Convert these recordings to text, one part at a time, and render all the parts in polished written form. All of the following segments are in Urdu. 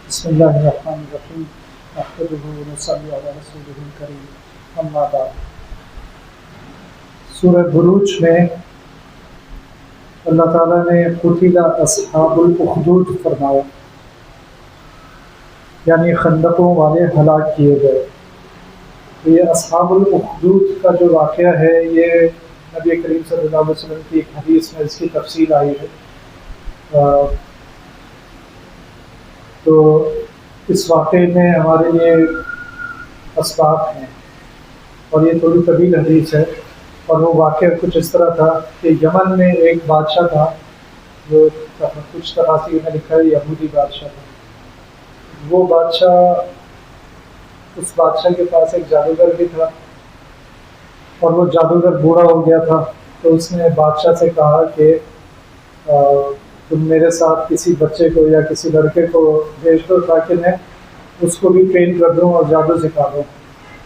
بسم اللہ الرحمن الرحیم نحمده ونصلی علی رسوله الکریم اما بعد۔ سورہ بروج میں اللہ تعالیٰ نے قتل اصحاب الاخدود فرمایا، یعنی خندقوں والے ہلاک کیے گئے۔ یہ اصحاب الاخدود کا جو واقعہ ہے یہ نبی کریم صلی اللہ علیہ وسلم کی ایک حدیث میں اس کی تفصیل آئی ہے۔ تو اس واقعے میں ہمارے لیے اسباب ہیں، اور یہ تھوڑی طویل حدیث ہے۔ اور وہ واقعہ کچھ اس طرح تھا کہ یمن میں ایک بادشاہ تھا، جو کچھ تفاسیر میں لکھا ہے یہودی بادشاہ تھا۔ وہ بادشاہ، اس بادشاہ کے پاس ایک جادوگر بھی تھا، اور وہ جادوگر بوڑھا ہو گیا تھا۔ تو اس نے بادشاہ سے کہا کہ تم میرے ساتھ کسی بچے کو یا کسی لڑکے کو بھیج دو تاکہ میں اس کو بھی ٹرین کر دوں اور جادو سکھا دوں،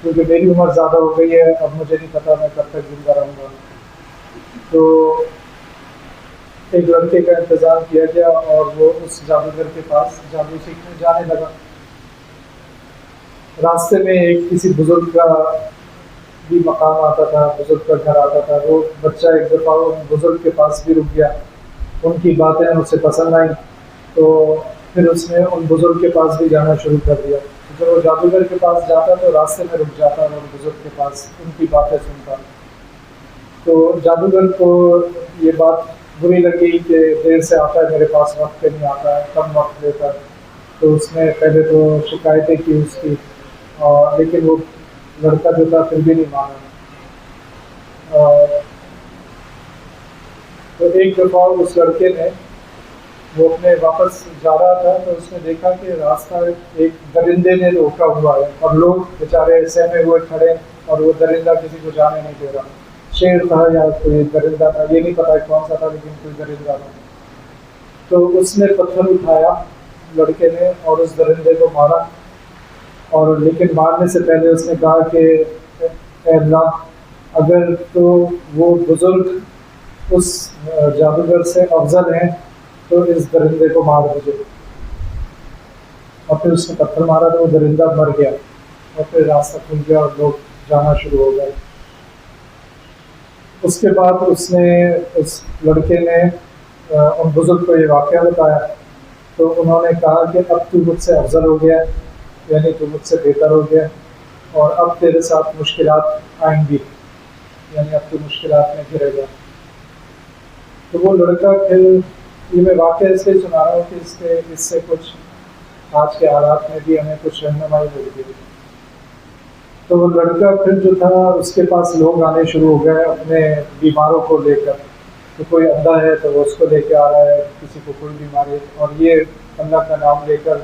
کیونکہ میری عمر زیادہ ہو گئی ہے، اب مجھے نہیں پتا میں کب تک زندہ رہوں گا۔ تو ایک لڑکے کا انتظام کیا گیا اور وہ اس جادوگر کے پاس جادو سیکھنے جانے لگا۔ راستے میں ایک کسی بزرگ کا بھی مقام آتا تھا، بزرگ کا گھر آتا تھا۔ وہ بچہ ایک دفعہ ان بزرگ کے پاس بھی رک گیا، ان کی باتیں اسے پسند آئیں، تو پھر اس نے ان بزرگ کے پاس بھی جانا شروع کر دیا۔ جب وہ جادوگر کے پاس جاتا تو راستے میں رک جاتا اور ان بزرگ کے پاس ان کی باتیں سنتا۔ تو جادوگر کو یہ بات بری لگی کہ دیر سے آتا ہے میرے پاس، وقت پہ نہیں آتا ہے، کم وقت دیتا ہے۔ تو اس نے پہلے تو شکایتیں کی اس کی، لیکن وہ لڑکا جو تھا پھر بھی نہیں مانا۔ تو ایک دفعہ اس لڑکے نے، وہ اپنے واپس جا رہا تھا تو اس نے دیکھا کہ راستہ ایک درندے نے روکا ہوا ہے، اور لوگ بیچارے سہمے ہوئے کھڑے، اور وہ درندہ کسی کو جانے نہیں دے رہا۔ شیر تھا یا کوئی درندہ تھا، یہ نہیں پتا کون سا تھا، لیکن کوئی درندہ تھا۔ تو اس نے پتھر اٹھایا لڑکے نے اور اس درندے کو مارا، اور لیکن مارنے سے پہلے اس نے کہا کہ اے اللہ، اگر تو وہ بزرگ اس جادوگر سے افضل ہیں تو اس درندے کو مار دیجیے۔ اور پھر اس نے پتھر مارا تو وہ درندہ مر گیا، اور پھر راستہ کھل گیا اور لوگ جانا شروع ہو گئے۔ اس کے بعد اس لڑکے نے ان بزرگ کو یہ واقعہ بتایا، تو انہوں نے کہا کہ اب تو مجھ سے افضل ہو گیا، یعنی تو مجھ سے بہتر ہو گیا، اور اب تیرے ساتھ مشکلات آئیں گی، یعنی اب تو مشکلات میں گرے گا۔ تو وہ لڑکا پھر، یہ میں واقعہ اس لیے سنا رہا ہوں کہ اس سے کچھ آج کے حالات میں بھی ہمیں کچھ رہنمائی ملتی ہے۔ تو وہ لڑکا پھر جو تھا، اس کے پاس لوگ آنے شروع ہو گئے اپنے بیماروں کو لے کر، تو کوئی اندھا ہے تو وہ اس کو لے کے آ رہا ہے، کسی کو کوئی بیماری، اور یہ اللہ کا نام لے کر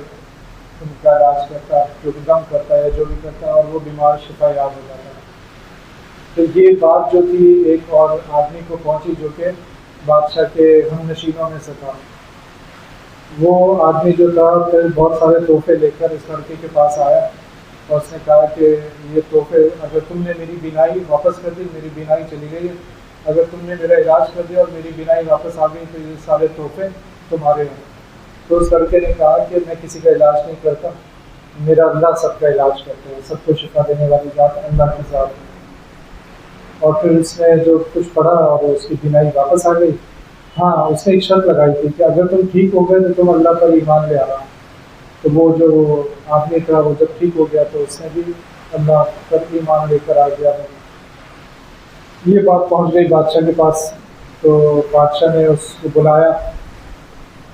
ان کا علاج کرتا ہے، جو بھی دم کرتا ہے، جو بھی کرتا ہے، اور وہ بیمار شفا یاب ہو جاتا ہے۔ تو یہ بات جو تھی ایک اور آدمی کو پہنچی جو کہ بادشاہ کے ہم نشینوں میں سے تھا۔ وہ آدمی جو تھا پھر بہت سارے تحفے لے کر اس لڑکے کے پاس آیا، اور اس نے کہا کہ یہ تحفے، اگر تم نے میری بینائی واپس کر دی، میری بینائی چلی گئی ہے، اگر تم نے میرا علاج کر دیا اور میری بینائی واپس آ گئی تو یہ سارے تحفے تمہارے ہیں۔ تو اس لڑکے نے کہا کہ میں کسی کا علاج نہیں کرتا، میرا اللہ سب کا علاج کرتا ہے، سب کو شفا دینے والی ذات اللہ کی ذات ہے۔ اور پھر اس نے جو کچھ پڑھا اور اس کی بینائی واپس آ گئی۔ ہاں، اس نے ایک شرط لگائی تھی کہ اگر تم ٹھیک ہو گئے تو تم اللہ پر ایمان لے آنا۔ تو وہ جو آدمی تھا وہ جب ٹھیک ہو گیا تو اس نے بھی اللہ پر ایمان لے کر آ گیا۔ یہ بات پہنچ گئی بادشاہ کے پاس، تو بادشاہ نے اس کو بلایا،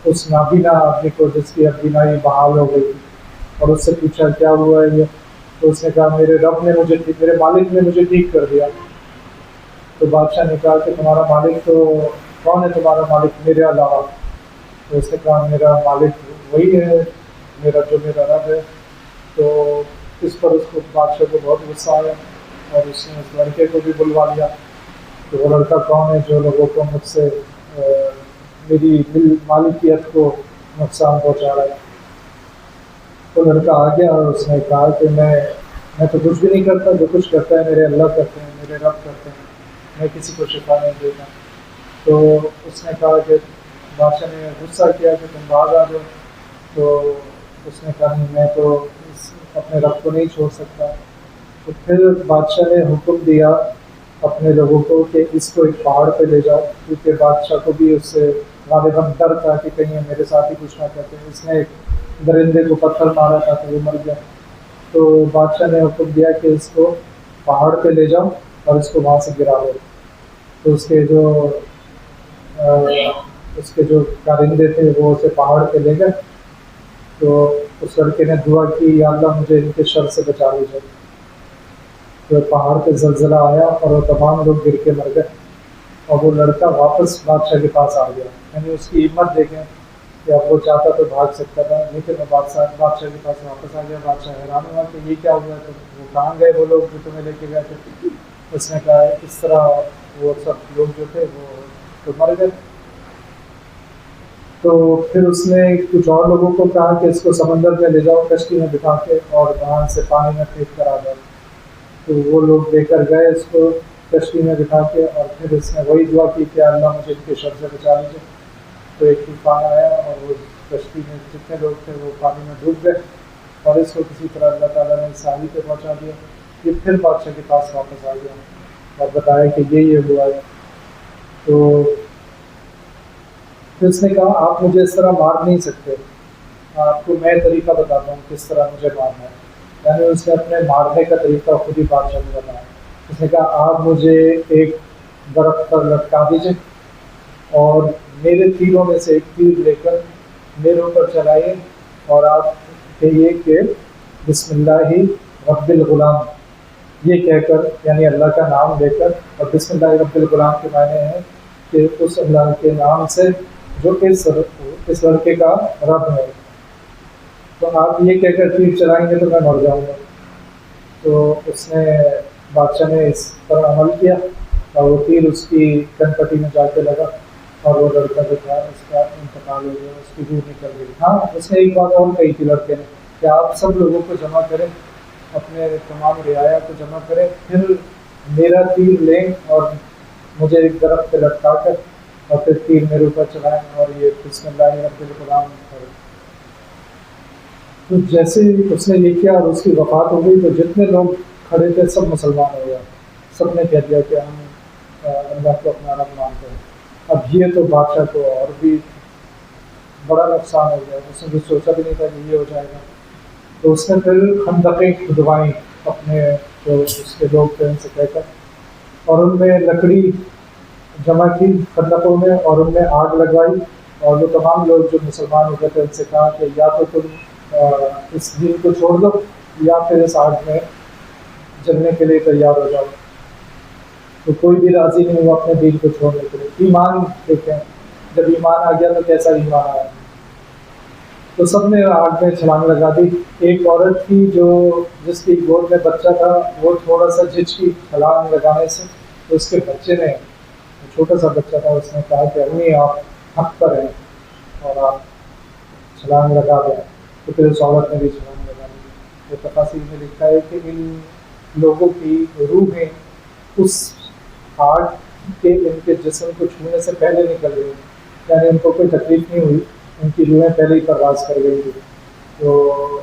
اس نابینا آدمی کو جس کی اب بینائی بحال ہو گئی تھی، اور اس سے پوچھا کیا ہوا ہے یہ؟ تو اس نے کہا میرے رب نے مجھے، میرے مالک نے مجھے ٹھیک کر دیا۔ تو بادشاہ نے کہا کہ تمہارا مالک تو کون ہے؟ تمہارا مالک میرے علاوہ؟ تو اس نے کہا میرا مالک وہی ہے جو میرا رب ہے۔ تو اس پر اس کو بادشاہ کو بہت غصہ آیا، اور اس نے اس لڑکے کو بھی بلوا لیا کہ وہ لڑکا کون ہے جو لوگوں کو مجھ سے میری مالکیت کو نقصان پہنچا رہا ہے۔ تو لڑکا آ گیا اور اس نے کہا کہ میں تو کچھ بھی نہیں کرتا، جو کچھ کرتا ہے میرے اللہ کرتے ہیں، میرے رب کرتے ہیں، میں کسی کو شفا نہیں دیتا۔ تو اس نے کہا کہ بادشاہ نے غصہ کیا کہ تم باز آ جاؤ۔ تو اس نے کہا نہیں میں تو اپنے رب کو نہیں چھوڑ سکتا. تو پھر بادشاہ نے حکم دیا اپنے لوگوں کو کہ اس کو ایک پہاڑ پہ لے جاؤ، کیونکہ بادشاہ کو بھی اس سے غالباً ڈر تھا کہ کہیں میرے ساتھ ہی کچھ نہ کہتے. اس نے ایک درندے کو پتھر مارا تھا تو وہ مر گیا. تو بادشاہ نے حکم دیا کہ اس کو پہاڑ پہ لے جاؤ اور اس کو وہاں سے گرا دو. تو اس کے جو کارندے تھے وہ اسے پہاڑ پہ لے گئے. تو اس لڑکے نے دعا کی یا اللہ مجھے ان کے شر سے بچا لیجیے. تو پہاڑ پہ زلزلہ آیا اور وہ تمام لوگ گر کے مر گئے اور وہ لڑکا واپس بادشاہ کے پاس آ گیا. یعنی اس کی ہمت دیکھیں کہ اب وہ چاہتا تو بھاگ سکتا تھا لیکن وہ بادشاہ کے پاس واپس آ گیا. بادشاہ حیران ہوا کہ یہ کیا ہوا. تو وہ کہاں گئے وہ لوگ جو تمہیں لے کے گئے تھے. اس نے کہا اس طرح وہ سب لوگ جو تھے وہ تو مر گئے. تو پھر اس نے کچھ اور لوگوں کو کہا کہ اس کو سمندر میں لے جاؤ کشتی میں بٹھا کے اور وہاں سے پانی میں پھینک کر آ جاؤ. تو وہ لوگ لے کر گئے اس کو کشتی میں بٹھا کے اور پھر اس نے وہی دعا کی کہ اللہ مجھے ان کے شر سے بچا لیجیے. تو ایک طوفان آیا اور وہ کشتی میں جتنے لوگ تھے وہ پانی میں ڈوب گئے اور اس کو کسی طرح اللہ تعالیٰ نے ساحل پہ پہنچا دیا. یہ پھر بادشاہ کے پاس واپس آ گیا اور بتایا کہ یہ ہوا ہے. تو پھر اس نے کہا آپ مجھے اس طرح مار نہیں سکتے، آپ کو میں طریقہ بتاتا ہوں کس طرح مجھے مارنا ہے. یعنی اس نے اپنے مارنے کا طریقہ خود ہی بادشاہ کو بتایا. اس نے کہا آپ مجھے ایک درخت پر لٹکا دیجیے اور میرے تیروں میں سے ایک تیر لے کر میرے اوپر چلائیے اور آپ کہیے کہ بسم اللہ رب الغلام، یہ کہہ کر یعنی اللہ کا نام لے کر. اور بسم اللہ رب الغلام کے معنی ہیں کہ اس اللہ کے نام سے جو اس لڑکے کا رب ہے. تو آپ یہ کہہ کر تیر چلائیں گے تو میں مر جاؤں گا. تو اس نے بادشاہ نے اس پر عمل کیا اور وہ تیر اس کی کن پٹی میں جا کے لگا اور وہ لڑکا جو تھا اس کا انتقال ہو گیا، اس کی روح نکل گئی. ہاں اس نے ایک بات اور کہی تھی لڑکے نے کہ آپ سب لوگوں کو جمع کریں، اپنے تمام رعایا کو جمع کریں، پھر میرا تیر لیں اور مجھے ایک درخت پہ لٹکا کر اور پھر تیر میرے اوپر چلائیں اور یہ بسم اللہ رب الغلام کریں. تو جیسے اس نے یہ کیا اور اس کی وفات ہو گئی تو جتنے لوگ کھڑے تھے سب مسلمان ہو گئے. سب نے کہہ دیا کہ ہم اللہ کو اپنا رب مانتے ہیں. اب یہ تو بادشاہ کو اور بھی بڑا نقصان ہو گیا، اس نے بھی سوچا بھی نہیں تھا کہ یہ ہو جائے گا. تو اس نے پھر خندقیں کھدوائیں اپنے جو اس کے لوگ تھے ان سے کہہ کر اور ان میں لکڑی جمع کی خندقوں میں اور ان میں آگ لگوائی. اور وہ تمام لوگ جو مسلمان ہو گئے تھے ان سے کہا کہ یا تو تم اس دین کو چھوڑ دو یا پھر اس آگ میں جلنے کے لیے تیار ہو جاؤ. تو کوئی بھی راضی نہیں ہوا اپنے دین کو چھوڑنے کے لیے. ایمان دیکھیں جب ایمان آ گیا تو کیسا ایمان آیا. تو سب نے آگ میں چھلانگ لگا دی. ایک عورت تھی جو جس کی گود میں بچہ تھا وہ تھوڑا سا جھجکی چھلانگ لگانے سے. تو اس کے بچے نے چھوٹا سا بچہ تھا اس نے کہا کہ امی آپ حق پر ہیں اور آپ چھلانگ لگا دیں. تو پھر اس عورت نے بھی چھلانگ لگا دی. تو تفاسیر میں لکھا ہے کہ ان لوگوں کی روحیں اس آگ کے ان کے جسم کو چھونے سے پہلے نکل گئی، یعنی ان کو کوئی تکلیف نہیں ہوئی، ان کی روحیں پہلے ہی پرواز کر گئی تھی. تو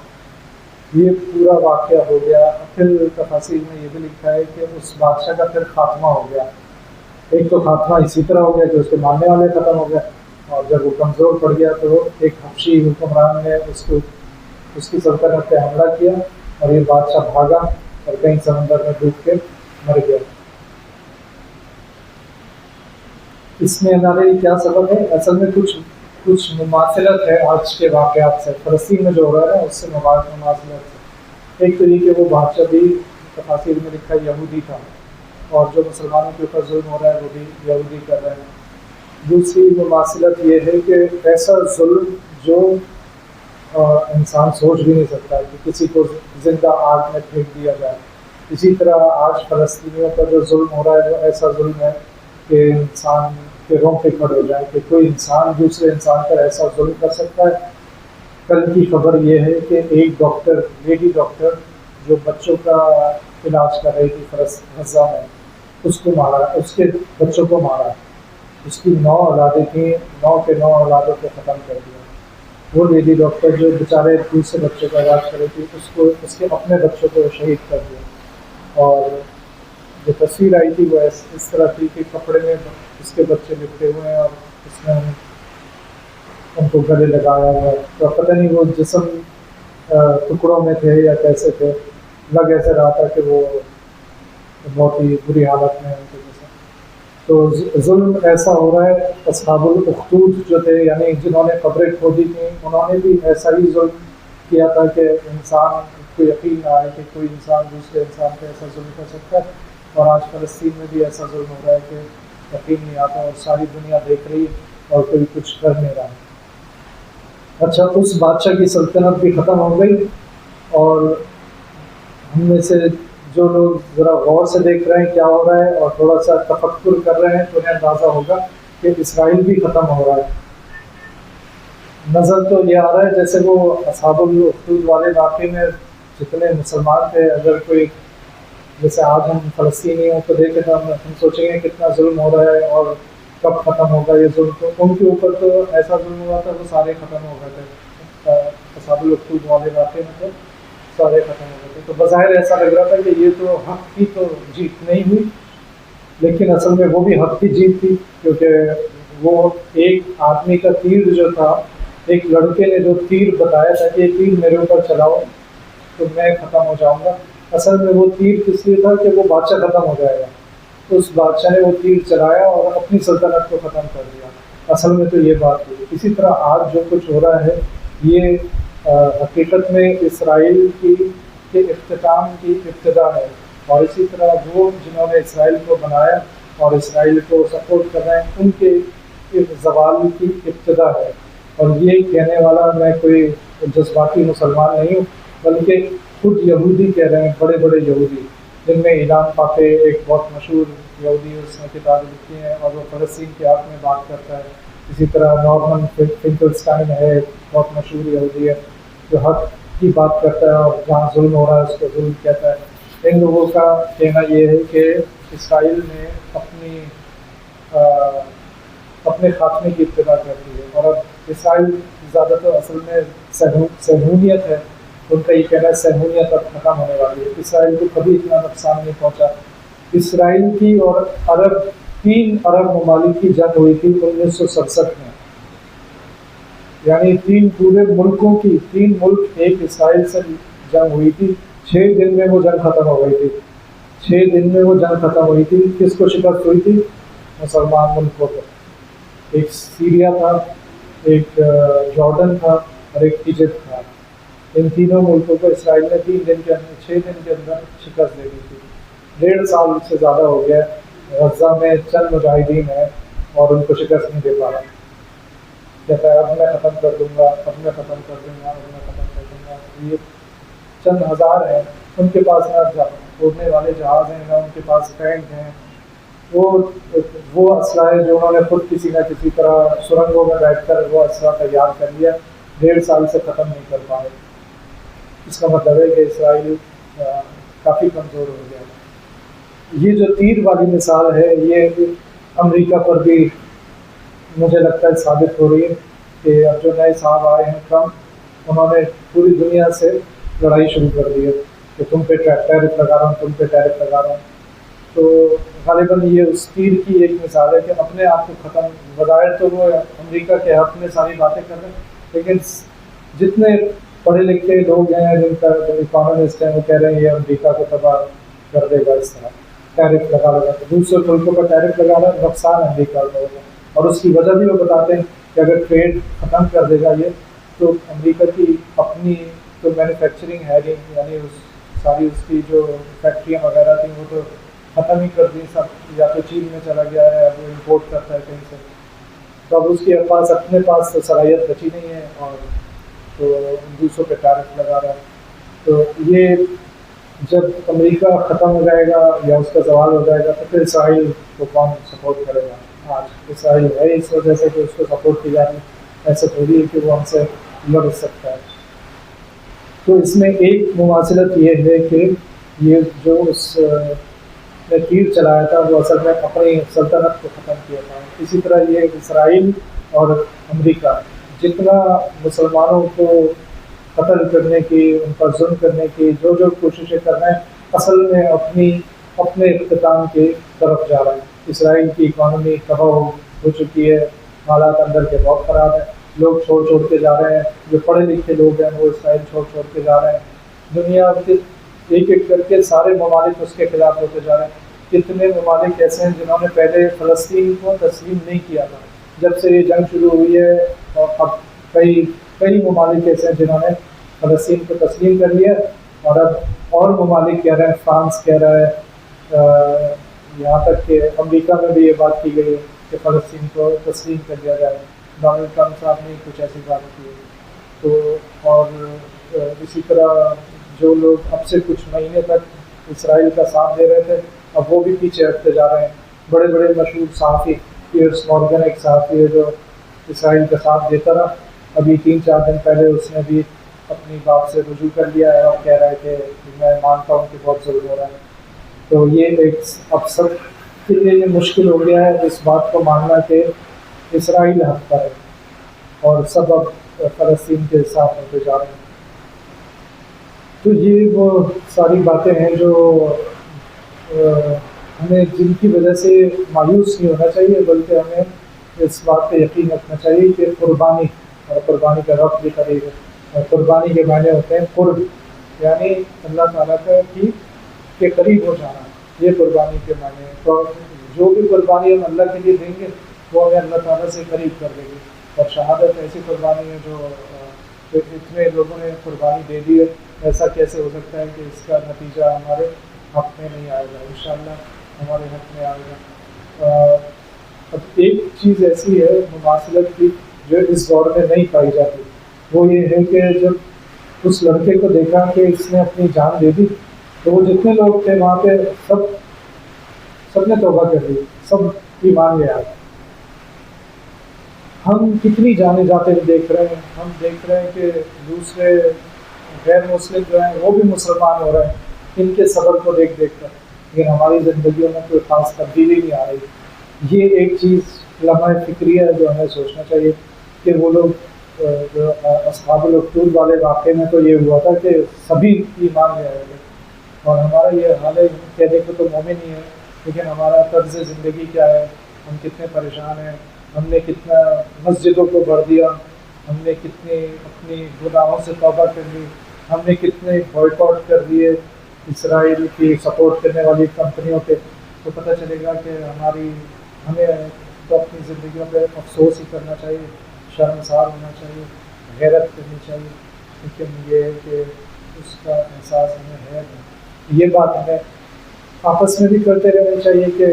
یہ پورا واقعہ ہو گیا. پھر تفاسیر میں یہ بھی لکھا ہے کہ اس بادشاہ کا پھر خاتمہ ہو گیا. ایک تو خاتمہ اسی طرح ہو گیا کہ اس کے ماننے والے ختم ہو گئے اور جب وہ کمزور پڑ گیا تو ایک حبشی حکمران نے اس کی سلطنت پہ حملہ کیا اور یہ بادشاہ بھاگا اور کہیں سمندر میں ڈوب کے مر گیا. اس میں ہمارے کیا سبب ہے؟ اصل میں کچھ مماثلت ہے آج کے واقعات سے. فلسطین میں جو ہو رہا ہے اس سے مماثلت ہے. ایک تو یہ کہ وہ بادشاہ بھی تفاسیر میں لکھا یہودی تھا اور جو مسلمانوں کے اوپر ظلم ہو رہا ہے وہ بھی یہودی کر رہے ہیں. دوسری مماثلت یہ ہے کہ ایسا ظلم جو انسان سوچ بھی نہیں سکتا کہ کسی کو زندہ آگ میں پھینک دیا جائے. اسی طرح آج فلسطینیوں پر جو ظلم ہو رہا ہے وہ ایسا ظلم ہے کہ انسان کے رونگٹے کھڑے ہو جائیں کہ کوئی انسان دوسرے انسان پر ایسا ظلم کر سکتا ہے. کل کی خبر یہ ہے کہ ایک لیڈی ڈاکٹر جو بچوں کا علاج کر رہی تھی غزہ میں اس کو مارا، اس کے بچوں کو مارا. اس کی 9 اولادیں تھیں، 9 کے 9 اولادوں کو ختم کر دیا. وہ لیڈی ڈاکٹر جو بیچارے دوسرے بچے کا علاج کر رہی تھی اس کے اپنے بچوں کو شہید کر دیا. اور جو تصویر آئی تھی وہ اس طرح تھی کہ کپڑے میں اس کے بچے لپٹے ہوئے ہیں اور اس میں ان کو گلے لگایا ہوا ہے. تو پتہ نہیں وہ جسم ٹکڑوں میں تھے یا کیسے تھے، لگ ایسے رہا تھا کہ وہ بہت ہی بری حالت میں ان کے جیسا. تو ظلم ایسا ہو رہا ہے. اصحاب الاخدود جو تھے، یعنی جنہوں نے قبریں کھودی تھیں، انہوں نے بھی ایسا ہی ظلم کیا تھا کہ انسان کو یقین نہ آئے کہ کوئی انسان دوسرے انسان پہ ایسا ظلم کر سکتا ہے. اور آج فلسطین میں بھی ایسا ظلم ہو رہا ہے کہ یقین نہیں آتا اور ساری دنیا دیکھ رہی ہے اور کوئی کچھ کر نہیں رہا. اچھا، اس بادشاہ کی سلطنت بھی ختم ہو گئی، اور ہم میں سے جو لوگ ذرا غور سے دیکھ رہے ہیں کیا ہو رہا ہے اور تھوڑا سا تفکر کر رہے ہیں تو انہیں اندازہ ہوگا کہ اسرائیل بھی ختم ہو رہا ہے. نظر تو یہ آ رہا ہے جیسے وہ اصحاب الاخدود والے علاقے میں جتنے مسلمان تھے، اگر کوئی جیسے آج ہم فلسطینیوں کو دیکھیں تو ہم سوچیں گے کتنا ظلم ہو رہا ہے اور کب ختم ہوگا یہ ظلم. تو ان کے اوپر تو ایسا ظلم ہوا تھا وہ سارے ختم ہو گئے تھے. اصحاب الاخدود والے علاقے میں تو سارے ختم ہو گئے تھے. تو بظاہر ایسا لگ رہا تھا کہ یہ تو حق کی تو جیت نہیں ہوئی، لیکن اصل میں وہ بھی حق کی جیت تھی، کیونکہ وہ ایک آدمی کا تیر جو تھا، ایک لڑکے نے جو تیر بتایا تھا کہ یہ تیر میرے اوپر چلاؤ تو میں ختم ہو جاؤں گا، اصل میں وہ تیر کس لیے تھا کہ وہ بادشاہ ختم ہو جائے گا. تو اس بادشاہ نے وہ تیر چلایا اور اپنی سلطنت کو ختم کر دیا. اصل میں تو یہ بات ہوئی. اسی طرح آج جو کچھ ہو رہا ہے یہ حقیقت میں اسرائیل کی کے اختتام کی ابتدا ہے. اور اسی طرح وہ جنہوں نے اسرائیل کو بنایا اور اسرائیل کو سپورٹ کر رہے ہیں ان کے زوال کی ابتدا ہے. اور یہ کہنے والا میں کوئی جذباتی مسلمان نہیں ہوں، بلکہ خود یہودی کہہ رہے ہیں، بڑے بڑے یہودی، جن میں ایلان پاپے ایک بہت مشہور یہودی، اس نے کتابیں لکھی ہیں اور وہ فلسطین کے حق میں بات کرتا ہے. اسی طرح نارمن فنکلسٹائن ہے، ایک بہت مشہور یہودی ہے جو حق کی بات کرتا ہے اور جہاں ظلم ہو رہا ہے اس کو ظلم کہتا ہے. ان لوگوں کا کہنا یہ ہے کہ اسرائیل نے اپنے خاتمے کی ابتدا کر دی ہے. اور اب اسرائیل زیادہ تو اصل میں صہیونیت ہے، ان کا یہ کہنا ہے صہیونیت اب ختم ہونے والی ہے. اسرائیل کو کبھی اتنا نقصان نہیں پہنچا. اسرائیل کی اور عرب 3 عرب ممالک کی جنگ ہوئی تھی 1967 میں، یعنی 3 پورے ملکوں کی 3 ملک ایک اسرائیل سے جنگ ہوئی تھی. 6 دن میں وہ جنگ ختم ہو گئی تھی. 6 دن میں وہ جنگ ختم ہوئی تھی. کس کو شکست ہوئی تھی؟ مسلمان ملکوں کو. ایک سیریا تھا، ایک جارڈن تھا اور ایک ایجپٹ تھا. ان تینوں ملکوں کو اسرائیل نے 3 دن کے اندر 6 دن کے اندر شکست دے دی تھی. 1.5 سال سے زیادہ ہو گیا. غزہ میں چند مجاہدین ہیں اور ان کو شکست نہیں دے پا رہا. کہتا ہے اب میں ختم کر دوں گا، اب میں ختم کر دوں گا، اب میں ختم کر دوں گا. یہ چند ہزار ہیں، ان کے پاس نہ اڑنے والے جہاز ہیں، نہ ان کے پاس ٹینک ہیں. وہ اسلحہ ہے جو انہوں نے خود کسی نہ کسی طرح سرنگوں میں بیٹھ کر وہ اسلحہ تیار کر لیا. 1.5 سال سے ختم نہیں کر پائے. اس کا مطلب ہے کہ اسرائیل کافی کمزور ہو گیا. یہ جو تیر والی مثال ہے یہ امریکہ پر بھی مجھے لگتا ہے ثابت ہو رہی ہے کہ اب جو نئے صاحب آئے ہیں ٹرمپ، انہوں نے پوری دنیا سے لڑائی شروع کر دی ہے کہ تم پہ ٹیرف لگا رہا ہوں، تم پہ ٹیرف لگا رہا ہوں. تو غالباً یہ اس تیر کی ایک مثال ہے کہ اپنے آپ کو ختم. بظاہر تو وہ امریکہ کے حق میں ساری باتیں کر رہے ہیں، لیکن جتنے پڑھے لکھے لوگ ہیں، جن کا اکانومسٹ ہیں، وہ کہہ رہے ہیں یہ امریکہ کو تباہ کر دے گا. اس طرح ٹیرف لگا تو دوسرے ملکوں کا ٹیرف لگا رہا ہے، نقصان امریکہ کو ہوگا. اور اس کی وجہ بھی وہ بتاتے ہیں کہ اگر ٹریڈ ختم کر دے گا یہ، تو امریکہ کی اپنی تو مینوفیکچرنگ ہے نہیں، یعنی ساری اس کی جو فیکٹریاں وغیرہ تھیں وہ تو ختم ہی کر دی سب. یا تو چین میں چلا گیا ہے، وہ امپورٹ کرتا ہے کہیں سے. تو اب اس کے پاس اپنے پاس صلاحیت بچی نہیں ہے اور تو دوسروں پہ ٹیرف لگا رہا ہے. تو یہ جب امریکہ ختم ہو جائے گا یا اس کا زوال ہو جائے گا تو پھر اسرائیل کو کون سپورٹ کرے گا؟ آج اسرائیل ہے اس وجہ سے کہ اس کو سپورٹ کی جا رہی ہے، ایسا تھوڑی ہے کہ وہ ہم سے لڑ سکتا ہے. تو اس میں ایک مماثلت یہ ہے کہ یہ جو اس نے تیر چلایا تھا وہ اصل میں اپنی سلطنت کو ختم کیا تھا. اسی طرح یہ اسرائیل اور امریکہ جتنا مسلمانوں کو قتل کرنے کی، ان پر ظلم کرنے کی جو کوششیں کر رہے ہیں، اصل میں اپنے اختتام کی طرف جا رہے ہیں۔ اسرائیل کی اکانومی تباہ ہو چکی ہے، حالات اندر کے بہت خراب ہیں، لوگ چھوڑ کے جا رہے ہیں، جو پڑھے لکھے لوگ ہیں وہ اسرائیل چھوڑ کے جا رہے ہیں۔ دنیا کے ایک ایک کر کے سارے ممالک اس کے خلاف ہوتے جا رہے ہیں۔ کتنے ممالک ایسے ہیں جنہوں نے پہلے فلسطین کو تسلیم نہیں کیا تھا، جب سے یہ جنگ شروع ہوئی ہے، اور اب کئی ممالک ایسے ہیں جنہوں نے فلسطین کو تسلیم کر لیا، اور اب اور ممالک کہہ رہے ہیں، فرانس کہہ رہا ہے، یہاں تک کہ امریکہ میں بھی یہ بات کی گئی ہے کہ فلسطین کو تسلیم کر دیا جائے۔ ڈونلڈ ٹرمپ صاحب نے کچھ ایسی بات کی ہے۔ تو اور اسی طرح جو لوگ اب سے کچھ مہینے تک اسرائیل کا ساتھ دے رہے تھے، اب وہ بھی پیچھے ہٹتے جا رہے ہیں۔ بڑے بڑے مشہور صحافی، پیئرس مورگن ایک صحافی ہے جو اسرائیل کا ساتھ دیتا رہا، ابھی 3-4 دن پہلے اس نے بھی اپنی بات سے رجوع کر لیا ہے اور کہہ رہا ہے کہ میں مانتا ہوں کہ بہت ظلم ہو رہا ہے۔ تو یہ ایک اب سب کے لیے یہ مشکل ہو گیا ہے اس بات کو ماننا کہ اسرائیل حق پر ہے، اور سب اب فلسطین کے ساتھ ہوتے جا رہے ہیں۔ تو یہ وہ ساری باتیں ہیں جو ہمیں، جن کی وجہ سے مایوس نہیں ہونا چاہیے، بلکہ ہمیں اس بات پہ یقین رکھنا چاہیے کہ قربانی، اور قربانی کا وقت بھی قریب ہے، اور قربانی کے معنی ہوتے ہیں قرب، یعنی اللہ تعالیٰ کے قریب ہو جانا، یہ قربانی کے معنی ہے۔ تو جو بھی قربانی ہم اللہ کے لیے دیں گے وہ ہمیں اللہ تعالیٰ سے قریب کر دے گی، اور شہادت ایسی قربانی ہے جو اتنے لوگوں نے قربانی دے دی ہے، ایسا کیسے ہو سکتا ہے کہ اس کا نتیجہ ہمارے حق میں نہیں آئے گا؟ انشاءاللہ ہمارے حق میں آئے گا۔ اب ایک چیز ایسی ہے مماثلت کی جو اس دور میں نہیں پائی جاتی، وہ یہ ہے کہ جب اس لڑکے کو دیکھا کہ اس نے اپنی جان دے دی، تو وہ جتنے لوگ تھے وہاں پہ سب نے توبہ کر دی، سب ایمان لے آئے۔ ہم کتنی جانے جاتے ہوئے دیکھ رہے ہیں، ہم دیکھ رہے ہیں کہ دوسرے غیر مسلم جو ہیں وہ بھی مسلمان ہو رہے ہیں ان کے صبر کو دیکھ کر، لیکن ہماری زندگیوں میں کوئی خاص تبدیلی نہیں آ رہی۔ یہ ایک چیز لمحہ فکریہ ہے جو ہمیں سوچنا چاہیے کہ وہ لوگ جو اصحاب الاخدود والے واقعے میں تو یہ ہوا تھا کہ سبھی ایمان لے آئے تھے، اور ہمارا یہ حال ہے، کہنے کو تو مومن ہی ہے لیکن ہمارا طرز زندگی کیا ہے، ہم کتنے پریشان ہیں، ہم نے کتنا مسجدوں کو بھر دیا، ہم نے کتنے اپنی گناہوں سے توبہ کر لی، ہم نے کتنے بوائکاٹ کر دیے اسرائیل کی سپورٹ کرنے والی کمپنیوں کے۔ تو پتہ چلے گا کہ ہمیں تو اپنی زندگیوں پہ افسوس ہی کرنا چاہیے، شرمسار ہونا چاہیے، غیرت کرنی چاہیے، لیکن یہ ہے کہ اس کا احساس ہمیں ہے نہیں۔ یہ بات ہمیں آپس میں بھی کرتے رہنا چاہیے کہ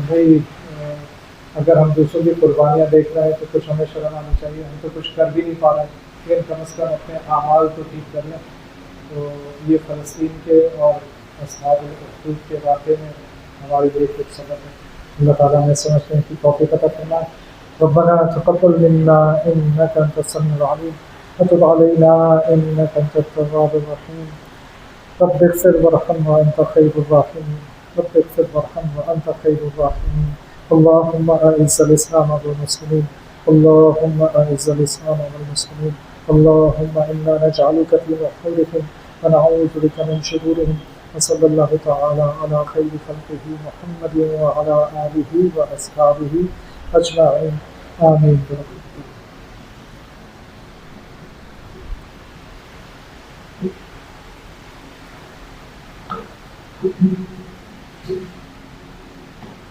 بھائی اگر ہم دوسروں کی قربانیاں دیکھ رہے ہیں تو کچھ ہمیں شرم آنی چاہیے، ہم تو کچھ کر بھی نہیں پا رہے ہیں، لیکن کم از کم اپنے اعمال تو ٹھیک کر لیں۔ تو یہ فلسطین کے اور اصحاب الاخدود کے واقعے میں ہمارے لیے کچھ سبق ہے۔ اللہ تعالیٰ ہمیں سمجھنے کی توفیق عطا فرمائے۔ ربنا تقبل منا انك انت السميع العليم وتب علينا انك انت التواب الرحيم رب اغفر وارحم وانت خير الراحمين رب اغفر وارحم وانت خير الراحمين اللهم اعز الاسلام والمسلمين اللهم اعز الاسلام والمسلمين اللهم انا نجعلك في نحورهم ونعوذ بك من شرورهم وصلى الله تعالى على خير خلقه محمد وعلى آله وأصحابه أجمعين آمين برحمتك